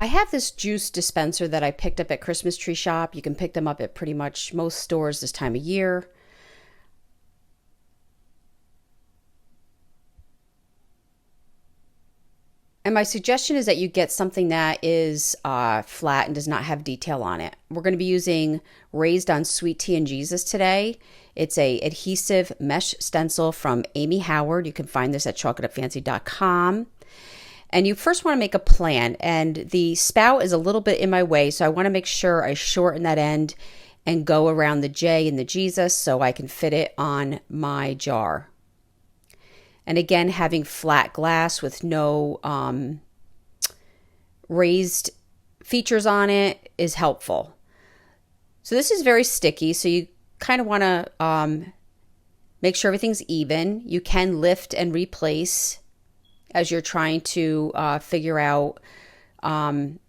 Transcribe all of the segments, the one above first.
I have this juice dispenser that I picked up at Christmas Tree Shop. You can pick them up at pretty much most stores this time of year. And my suggestion is that you get something that is flat and does not have detail on it. We're going to be using Raised on Sweet Tea and Jesus today. It's a adhesive mesh stencil from Amy Howard. You can find this at chalkitupfancy.com. And you first want to make a plan, and the spout is a little bit in my way, so I want to make sure I shorten that end and go around the J and the Jesus so I can fit it on my jar. And again, having flat glass with no raised features on it is helpful. So this is very sticky, so you kind of want to make sure everything's even. You can lift and replace as you're trying to figure out an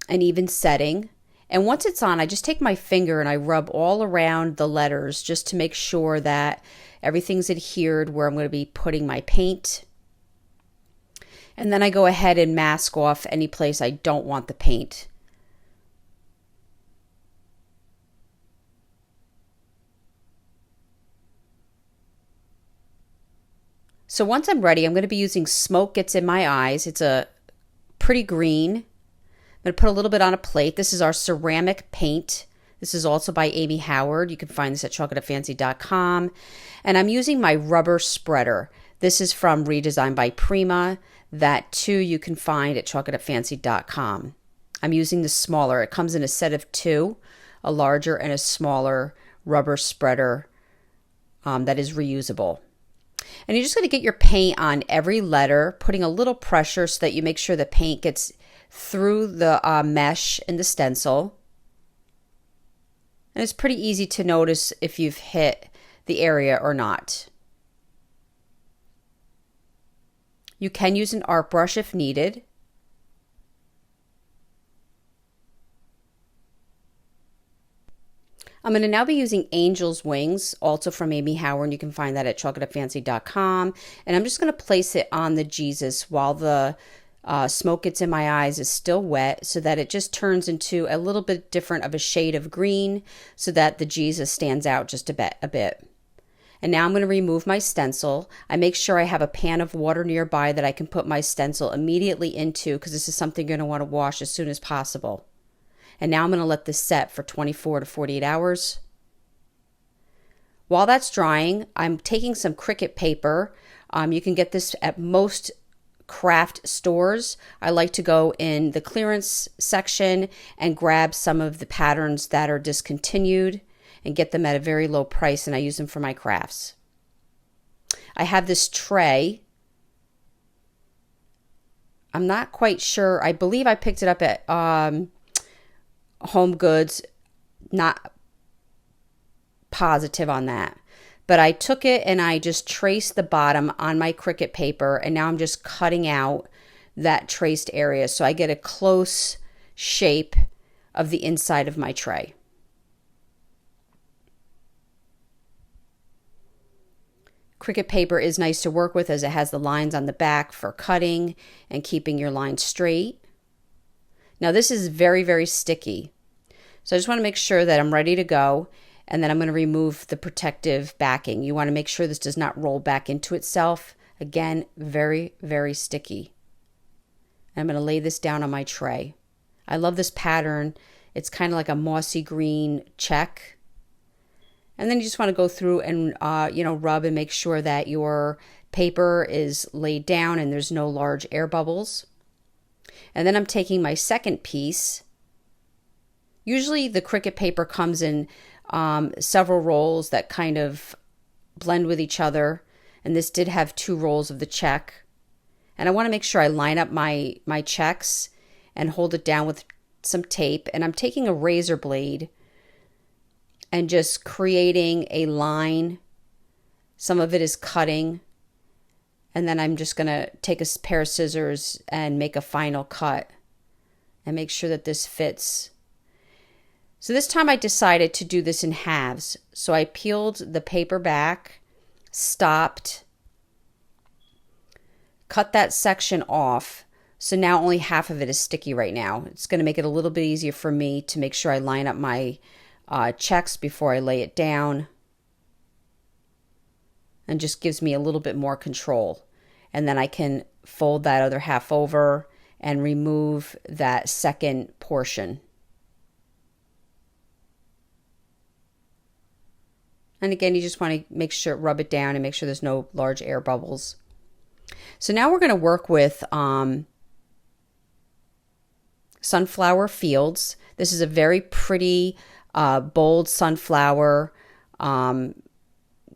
even setting. And once it's on, I just take my finger and I rub all around the letters just to make sure that everything's adhered where I'm going to be putting my paint. And then I go ahead and mask off any place I don't want the paint. So once I'm ready, I'm going to be using Smoke Gets in My Eyes. It's a pretty green. I'm going to put a little bit on a plate. This is our ceramic paint. This is also by Amy Howard. You can find this at chalkitupfancy.com. And I'm using my rubber spreader. This is from Redesigned by Prima. That too you can find at chalkitupfancy.com. I'm using the smaller. It comes in a set of two, a larger and a smaller rubber spreader that is reusable. And you're just going to get your paint on every letter, putting a little pressure so that you make sure the paint gets through the mesh in the stencil. And it's pretty easy to notice if you've hit the area or not. You can use an art brush if needed. I'm going to now be using Angel's Wings, also from Amy Howard. You can find that at chalkitupfancy.com. And I'm just going to place it on the Jesus while the Smoke Gets in My Eyes is still wet, so that it just turns into a little bit different of a shade of green so that the Jesus stands out just a bit. And now I'm going to remove my stencil. I make sure I have a pan of water nearby that I can put my stencil immediately into, because this is something you're going to want to wash as soon as possible. And now I'm going to let this set for 24 to 48 hours. While that's drying, I'm taking some Cricut paper. You can get this at most craft stores. I like to go in the clearance section and grab some of the patterns that are discontinued and get them at a very low price, and I use them for my crafts. I have this tray. I'm not quite sure. I believe I picked it up at Home Goods. Not positive on that. But I took it and I just traced the bottom on my Cricut paper, and now I'm just cutting out that traced area so I get a close shape of the inside of my tray. Cricut paper is nice to work with as it has the lines on the back for cutting and keeping your lines straight. Now this is very, very sticky. So I just want to make sure that I'm ready to go. And then I'm going to remove the protective backing. You want to make sure this does not roll back into itself. Again, very, very sticky. I'm going to lay this down on my tray. I love this pattern. It's kind of like a mossy green check. And then you just want to go through and rub and make sure that your paper is laid down and there's no large air bubbles. And then I'm taking my second piece. Usually the Cricut paper comes in several rolls that kind of blend with each other, and this did have 2 rolls of the check. And I want to make sure I line up my checks and hold it down with some tape. And I'm taking a razor blade and just creating a line. Some of it is cutting, and then I'm just going to take a pair of scissors and make a final cut and make sure that this fits. So this time I decided to do this in halves. So I peeled the paper back, stopped, cut that section off So now only half of it is sticky right now. It's going to make it a little bit easier for me to make sure I line up my checks before I lay it down, and just gives me a little bit more control. And then I can fold that other half over and remove that second portion. And again, you just want to make sure, rub it down and make sure there's no large air bubbles. So now we're going to work with Sunflower Fields. This is a very pretty, bold sunflower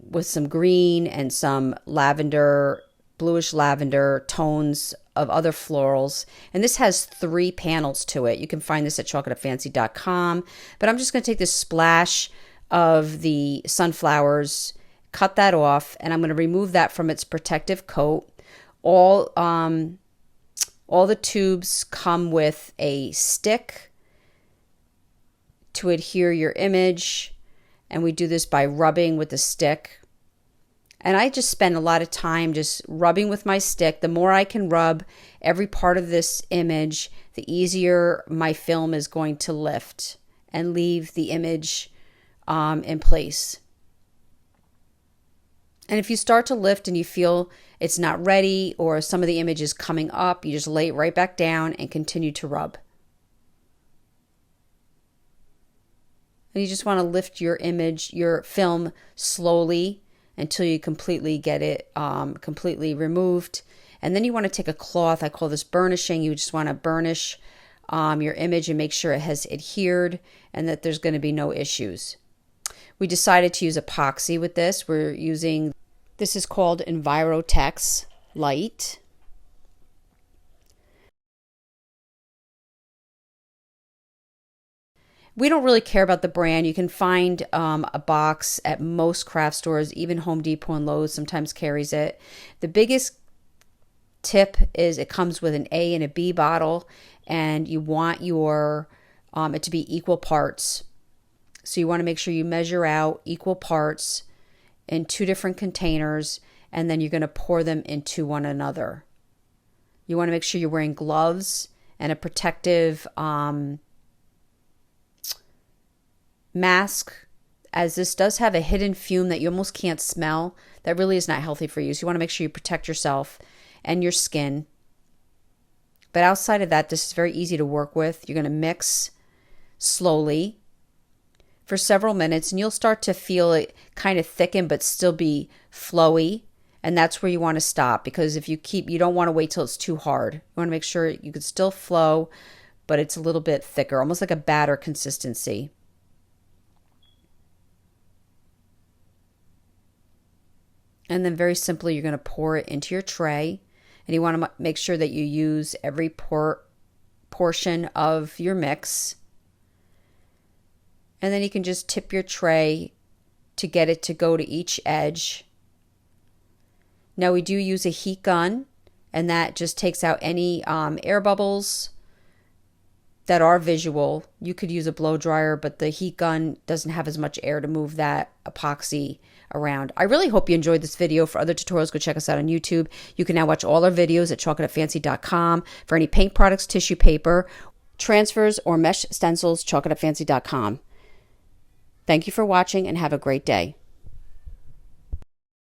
with some green and some lavender, bluish lavender tones of other florals. And this has 3 panels to it. You can find this at chocolatefancy.com. But I'm just going to take this splash of the sunflowers, cut that off, and I'm going to remove that from its protective coat. All the tubes come with a stick to adhere your image, and we do this by rubbing with the stick. And I just spend a lot of time just rubbing with my stick. The more I can rub every part of this image, the easier my film is going to lift and leave the image in place. And if you start to lift and you feel it's not ready or some of the image is coming up, you just lay it right back down and continue to rub. And you just want to lift your image, your film, slowly until you completely get it completely removed. And then you want to take a cloth, I call this burnishing. You just want to burnish your image and make sure it has adhered and that there's going to be no issues. We decided to use epoxy with this. We're using, this is called Envirotex Light. We don't really care about the brand. You can find a box at most craft stores, even Home Depot and Lowe's sometimes carries it. The biggest tip is it comes with an A and a B bottle, and you want your it to be equal parts. So you want to make sure you measure out equal parts in 2 different containers, and then you're going to pour them into one another. You want to make sure you're wearing gloves and a protective mask, as this does have a hidden fume that you almost can't smell. That really is not healthy for you. So you want to make sure you protect yourself and your skin. But outside of that, this is very easy to work with. You're going to mix slowly for several minutes, and you'll start to feel it kind of thicken but still be flowy. And that's where you want to stop, because if you don't want to wait till it's too hard. You want to make sure you can still flow, but it's a little bit thicker, almost like a batter consistency. And then very simply, you're going to pour it into your tray, and you want to make sure that you use every portion of your mix. And then you can just tip your tray to get it to go to each edge. Now we do use a heat gun, and that just takes out any air bubbles that are visual. You could use a blow dryer, but the heat gun doesn't have as much air to move that epoxy around. I really hope you enjoyed this video. For other tutorials, go check us out on YouTube. You can now watch all our videos at chocolatefancy.com. For any paint products, tissue paper, transfers, or mesh stencils, chocolatefancy.com. Thank you for watching and have a great day.